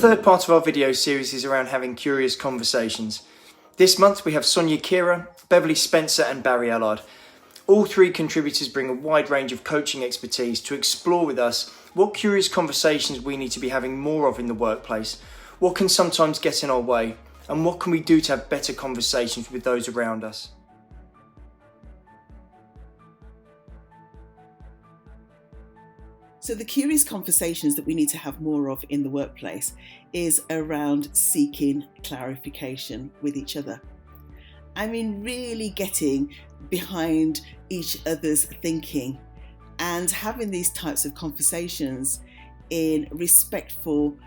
third part of our video series is around having curious conversations. This month we have Sonia, Khera, Beverley Spencer and Allard. All three contributors bring a wide range of coaching expertise to explore with us what curious conversations we need to be having more of in the workplace, what can sometimes get in our way, and what can we do to have better conversations with those around us. So the curious conversations that we need to have more of in the workplace is around seeking clarification with each other. I mean, really getting behind each other's thinking and having these types of conversations in respectful,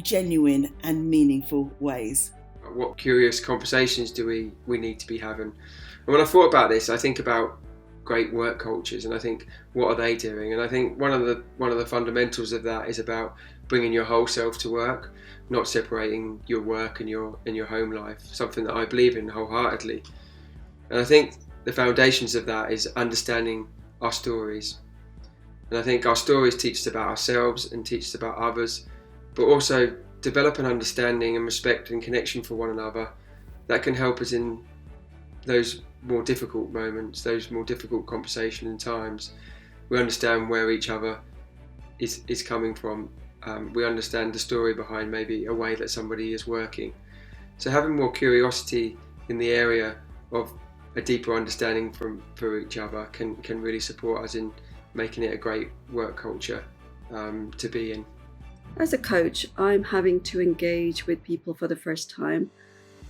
genuine and meaningful ways. What curious conversations do we need to be having? And when I thought about this, I think about great work cultures, and I think, what are they doing? And I think one of the fundamentals of that is about bringing your whole self to work, not separating your work and your home life. Something that I believe in wholeheartedly. And I think the foundations of that is understanding our stories. And I think our stories teach us about ourselves and teach us about others, but also develop an understanding and respect and connection for one another that can help us in those more difficult moments, those more difficult conversations and times. We understand where each other is coming from. We understand the story behind maybe a way that somebody is working. So having more curiosity in the area of a deeper understanding for each other can really support us in making it a great work culture to be in. As a coach, I'm having to engage with people for the first time,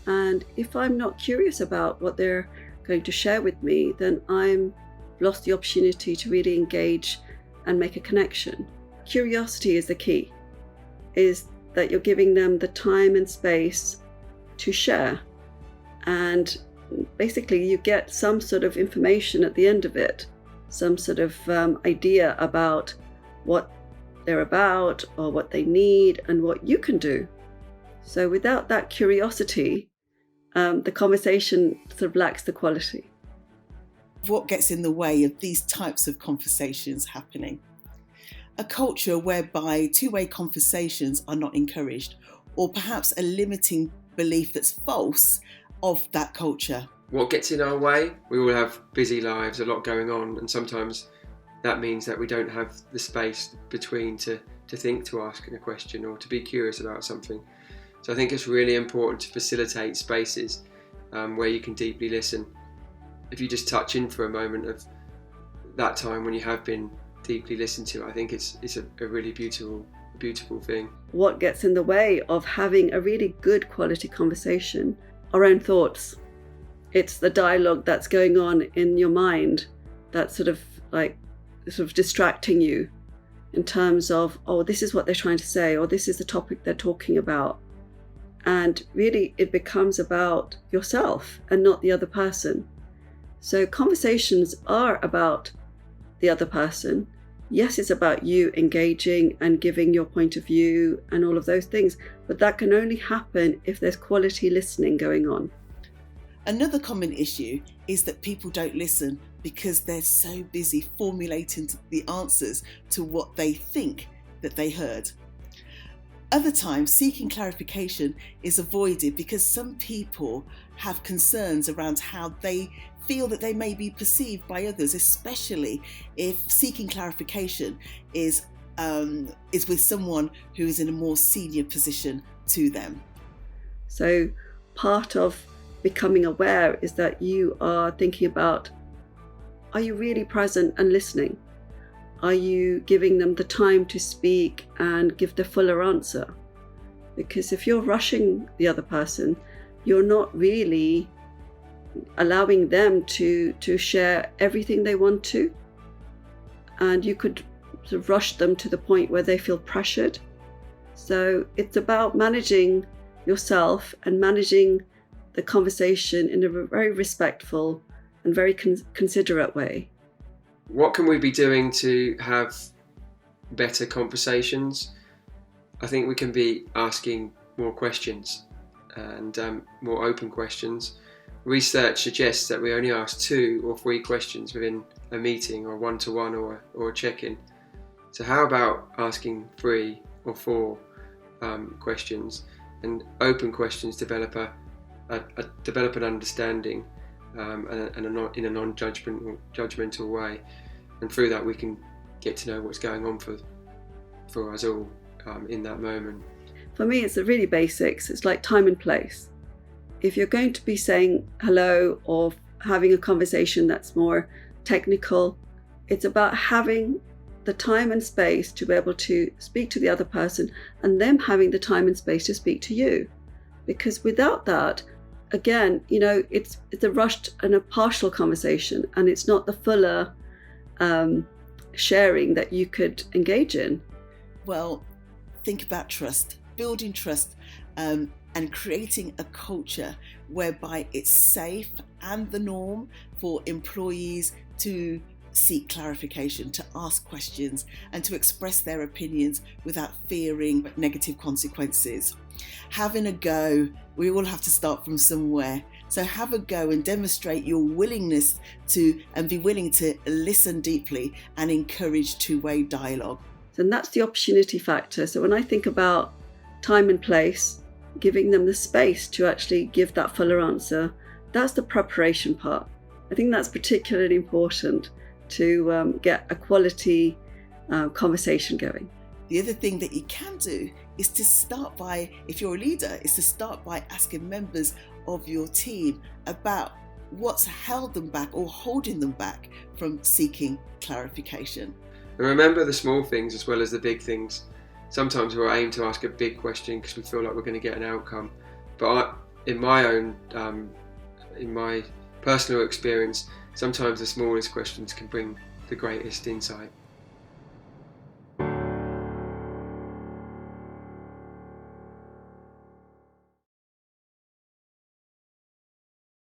and if I'm not curious about what they're going to share with me, then I'm lost the opportunity to really engage and make a connection. Curiosity is the key, is that you're giving them the time and space to share, and basically you get some sort of information at the end of it, some sort of idea about what they're about or what they need and what you can do. So without that curiosity, the conversation sort of lacks the quality. What gets in the way of these types of conversations happening? A culture whereby two-way conversations are not encouraged, or perhaps a limiting belief that's false of that culture. What gets in our way? We all have busy lives, a lot going on, and sometimes that means that we don't have the space between to think, to ask a question or to be curious about something. So I think it's really important to facilitate spaces where you can deeply listen. If you just touch in for a moment of that time when you have been deeply listened to, I think it's a really beautiful thing. What gets in the way of having a really good quality conversation? Our own thoughts. It's the dialogue that's going on in your mind that's sort of distracting you in terms of, oh, this is what they're trying to say, or this is the topic they're talking about. And really it becomes about yourself and not the other person. So conversations are about the other person. Yes, it's about you engaging and giving your point of view and all of those things, but that can only happen if there's quality listening going on. Another common issue is that people don't listen because they're so busy formulating the answers to what they think that they heard. Other times, seeking clarification is avoided because some people have concerns around how they feel that they may be perceived by others, especially if seeking clarification is with someone who is in a more senior position to them. So part of becoming aware is that you are thinking about, are you really present and listening? Are you giving them the time to speak and give the fuller answer? Because if you're rushing the other person, you're not really allowing them to share everything they want to. And you could sort of rush them to the point where they feel pressured. So it's about managing yourself and managing the conversation in a very respectful and very considerate way. What can we be doing to have better conversations? I think we can be asking more questions and more open questions. Research suggests that we only ask 2 or 3 questions within a meeting or one-to-one or a check-in. So how about asking 3 or 4 questions, and open questions develop an understanding in a non-judgmental way, and through that we can get to know what's going on for us all in that moment. For me, it's the really basics. It's like time and place. If you're going to be saying hello or having a conversation that's more technical, it's about having the time and space to be able to speak to the other person, and them having the time and space to speak to you. Because without that, again, it's a rushed and a partial conversation, and it's not the fuller sharing that you could engage in. Well, think about trust, building trust, and creating a culture whereby it's safe and the norm for employees to seek clarification, to ask questions, and to express their opinions without fearing negative consequences. Having a go, we all have to start from somewhere. So have a go and demonstrate your willingness to, and be willing to listen deeply and encourage two-way dialogue. And that's the opportunity factor. So when I think about time and place, giving them the space to actually give that fuller answer, that's the preparation part. I think that's particularly important to get a quality conversation going. The other thing that you can do is to start by, if you're a leader, is to start by asking members of your team about what's held them back or holding them back from seeking clarification. And remember the small things as well as the big things. Sometimes we'll aim to ask a big question because we feel like we're going to get an outcome. But in my personal experience, sometimes the smallest questions can bring the greatest insight.